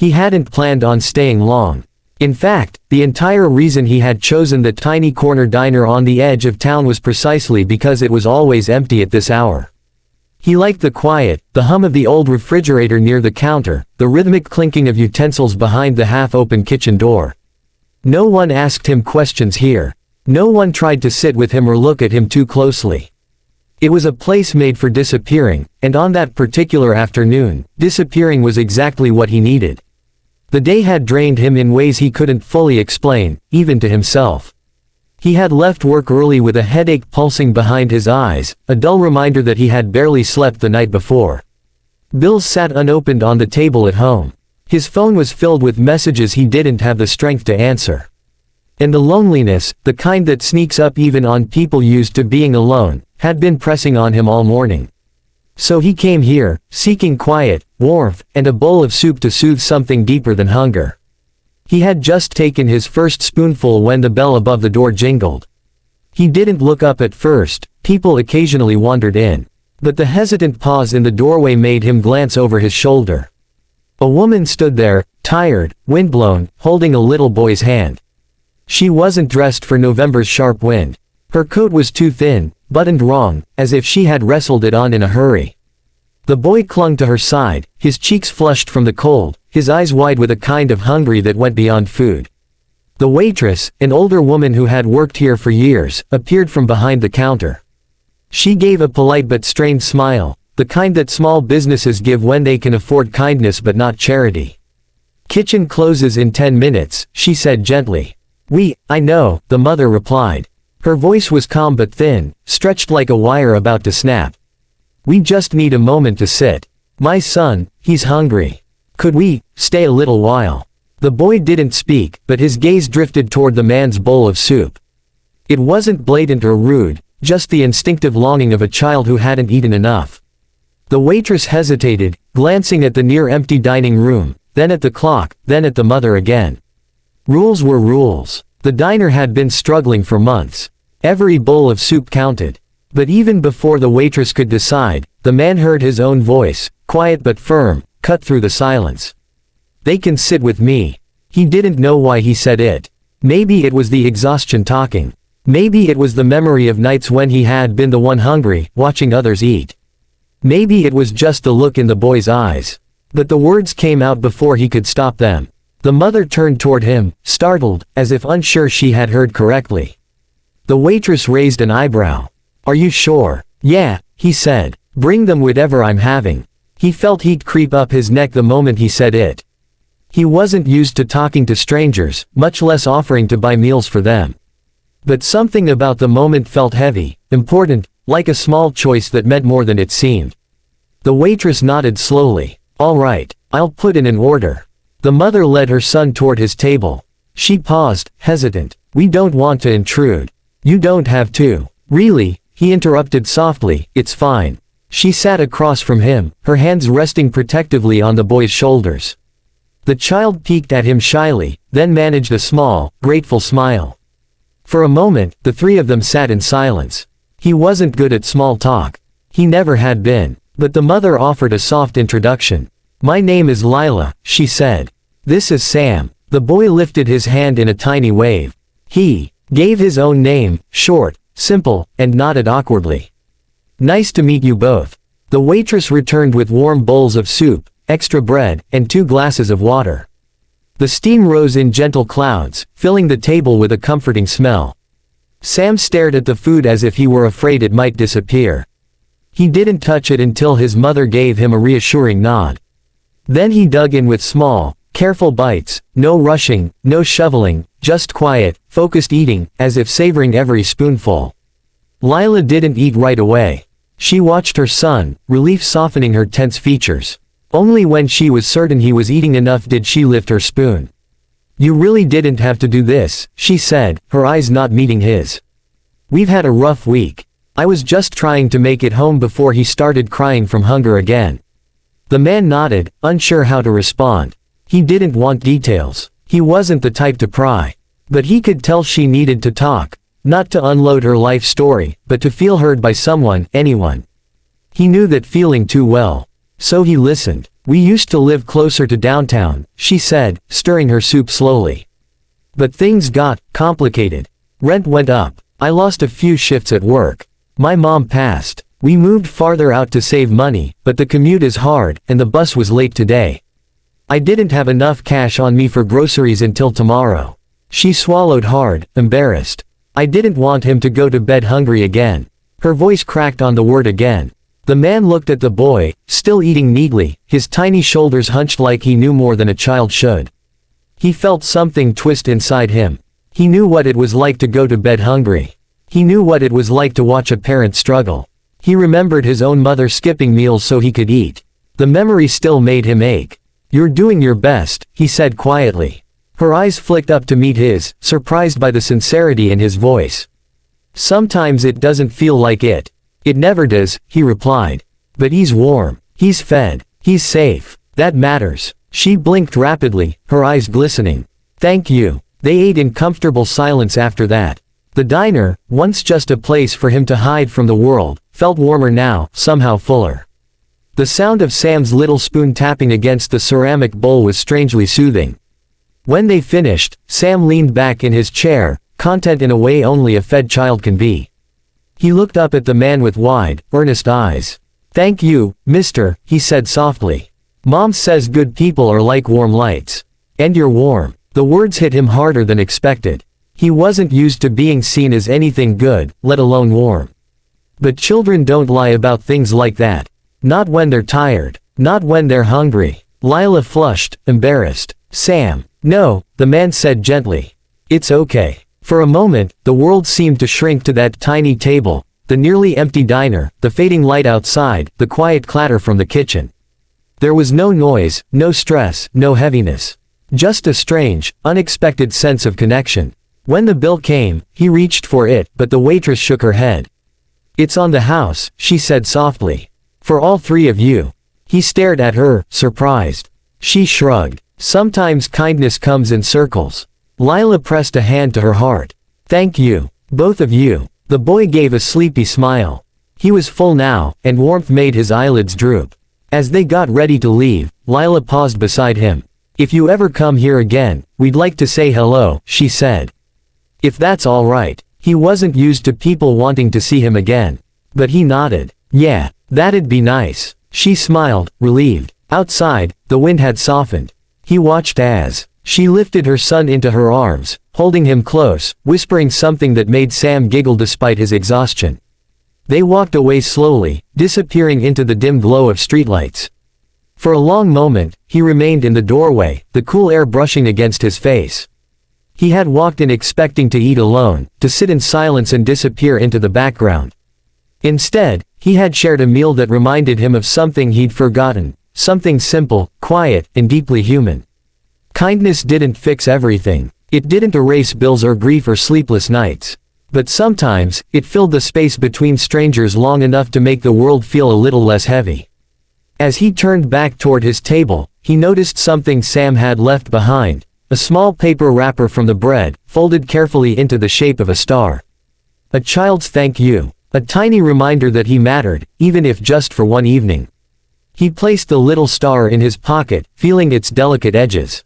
He hadn't planned on staying long. In fact, the entire reason he had chosen the tiny corner diner on the edge of town was precisely because it was always empty at this hour. He liked the quiet, the hum of the old refrigerator near the counter, the rhythmic clinking of utensils behind the half-open kitchen door. No one asked him questions here. No one tried to sit with him or look at him too closely. It was a place made for disappearing, and on that particular afternoon, disappearing was exactly what he needed. The day had drained him in ways he couldn't fully explain, even to himself. He had left work early with a headache pulsing behind his eyes, a dull reminder that he had barely slept the night before. Bills sat unopened on the table at home. His phone was filled with messages he didn't have the strength to answer. And the loneliness, the kind that sneaks up even on people used to being alone, had been pressing on him all morning. So he came here, seeking quiet, warmth, and a bowl of soup to soothe something deeper than hunger. He had just taken his first spoonful when the bell above the door jingled. He didn't look up at first, people occasionally wandered in. But the hesitant pause in the doorway made him glance over his shoulder. A woman stood there, tired, windblown, holding a little boy's hand. She wasn't dressed for November's sharp wind. Her coat was too thin, buttoned wrong, as if she had wrestled it on in a hurry. The boy clung to her side, his cheeks flushed from the cold, his eyes wide with a kind of hungry that went beyond food. The waitress, an older woman who had worked here for years, appeared from behind the counter. She gave a polite but strained smile, the kind that small businesses give when they can afford kindness but not charity. "Kitchen closes in 10 minutes, she said gently. I know," the mother replied. Her voice was calm but thin, stretched like a wire about to snap. "We just need a moment to sit. My son, he's hungry. Could we stay a little while?" The boy didn't speak, but his gaze drifted toward the man's bowl of soup. It wasn't blatant or rude, just the instinctive longing of a child who hadn't eaten enough. The waitress hesitated, glancing at the near-empty dining room, then at the clock, then at the mother again. Rules were rules. The diner had been struggling for months. Every bowl of soup counted. But even before the waitress could decide, the man heard his own voice, quiet but firm, cut through the silence. "They can sit with me." He didn't know why he said it. Maybe it was the exhaustion talking. Maybe it was the memory of nights when he had been the one hungry, watching others eat. Maybe it was just the look in the boy's eyes. But the words came out before he could stop them. The mother turned toward him, startled, as if unsure she had heard correctly. The waitress raised an eyebrow. "Are you sure?" "Yeah," he said. "Bring them whatever I'm having." He felt heat creep up his neck the moment he said it. He wasn't used to talking to strangers, much less offering to buy meals for them. But something about the moment felt heavy, important, like a small choice that meant more than it seemed. The waitress nodded slowly. "All right, I'll put in an order." The mother led her son toward his table. She paused, hesitant. "We don't want to intrude." "You don't have to." "Really?" he interrupted softly. "It's fine." She sat across from him, her hands resting protectively on the boy's shoulders. The child peeked at him shyly, then managed a small, grateful smile. For a moment, the three of them sat in silence. He wasn't good at small talk. He never had been. But the mother offered a soft introduction. "My name is Lila," she said. "This is Sam." The boy lifted his hand in a tiny wave. He gave his own name, short, simple, and nodded awkwardly. "Nice to meet you both." The waitress returned with warm bowls of soup, extra bread, and 2 glasses of water. The steam rose in gentle clouds, filling the table with a comforting smell. Sam stared at the food as if he were afraid it might disappear. He didn't touch it until his mother gave him a reassuring nod. Then he dug in with small, careful bites, no rushing, no shoveling, just quiet, focused eating, as if savoring every spoonful. Lila didn't eat right away. She watched her son, relief softening her tense features. Only when she was certain he was eating enough did she lift her spoon. "You really didn't have to do this," she said, her eyes not meeting his. "We've had a rough week. I was just trying to make it home before he started crying from hunger again." The man nodded, unsure how to respond. He didn't want details. He wasn't the type to pry. But he could tell she needed to talk, not to unload her life story, but to feel heard by someone, anyone. He knew that feeling too well. So he listened. We used to live closer to downtown, she said, stirring her soup slowly. But things got complicated. Rent went up. I lost a few shifts at work. My mom passed. We moved farther out to save money, but the commute is hard, and the bus was late today. I didn't have enough cash on me for groceries until tomorrow. She swallowed hard, embarrassed. I didn't want him to go to bed hungry again. Her voice cracked on the word again. The man looked at the boy, still eating neatly, his tiny shoulders hunched like he knew more than a child should. He felt something twist inside him. He knew what it was like to go to bed hungry. He knew what it was like to watch a parent struggle. He remembered his own mother skipping meals so he could eat. The memory still made him ache. "You're doing your best," he said quietly. Her eyes flicked up to meet his, surprised by the sincerity in his voice. "Sometimes it doesn't feel like it. It never does," he replied. "But he's warm. He's fed. He's safe. That matters." She blinked rapidly, her eyes glistening. "Thank you." They ate in comfortable silence after that. The diner, once just a place for him to hide from the world, felt warmer now, somehow fuller. The sound of Sam's little spoon tapping against the ceramic bowl was strangely soothing. When they finished, Sam leaned back in his chair, content in a way only a fed child can be. He looked up at the man with wide, earnest eyes. "Thank you, mister," he said softly. "Mom says good people are like warm lights. And you're warm." The words hit him harder than expected. He wasn't used to being seen as anything good, let alone warm. But children don't lie about things like that. Not when they're tired. Not when they're hungry. Lila flushed, embarrassed. "Sam." "No," the man said gently. "It's okay." For a moment, the world seemed to shrink to that tiny table, the nearly empty diner, the fading light outside, the quiet clatter from the kitchen. There was no noise, no stress, no heaviness. Just a strange, unexpected sense of connection. When the bill came, he reached for it, but the waitress shook her head. "It's on the house," she said softly. "For all three of you." He stared at her, surprised. She shrugged. "Sometimes kindness comes in circles." Lila pressed a hand to her heart. "Thank you. Both of you." The boy gave a sleepy smile. He was full now, and warmth made his eyelids droop. As they got ready to leave, Lila paused beside him. "If you ever come here again, we'd like to say hello," she said. "If that's all right." He wasn't used to people wanting to see him again. But he nodded. "Yeah, that'd be nice." She smiled, relieved. Outside, the wind had softened. He watched as she lifted her son into her arms, holding him close, whispering something that made Sam giggle despite his exhaustion. They walked away slowly, disappearing into the dim glow of streetlights. For a long moment, he remained in the doorway, the cool air brushing against his face. He had walked in expecting to eat alone, to sit in silence and disappear into the background. Instead, he had shared a meal that reminded him of something he'd forgotten, something simple, quiet, and deeply human. Kindness didn't fix everything. It didn't erase bills or grief or sleepless nights. But sometimes, it filled the space between strangers long enough to make the world feel a little less heavy. As he turned back toward his table, he noticed something Sam had left behind, a small paper wrapper from the bread, folded carefully into the shape of a star. A child's thank you. A tiny reminder that he mattered, even if just for one evening. He placed the little star in his pocket, feeling its delicate edges.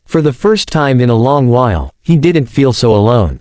For the first time in a long while, he didn't feel so alone.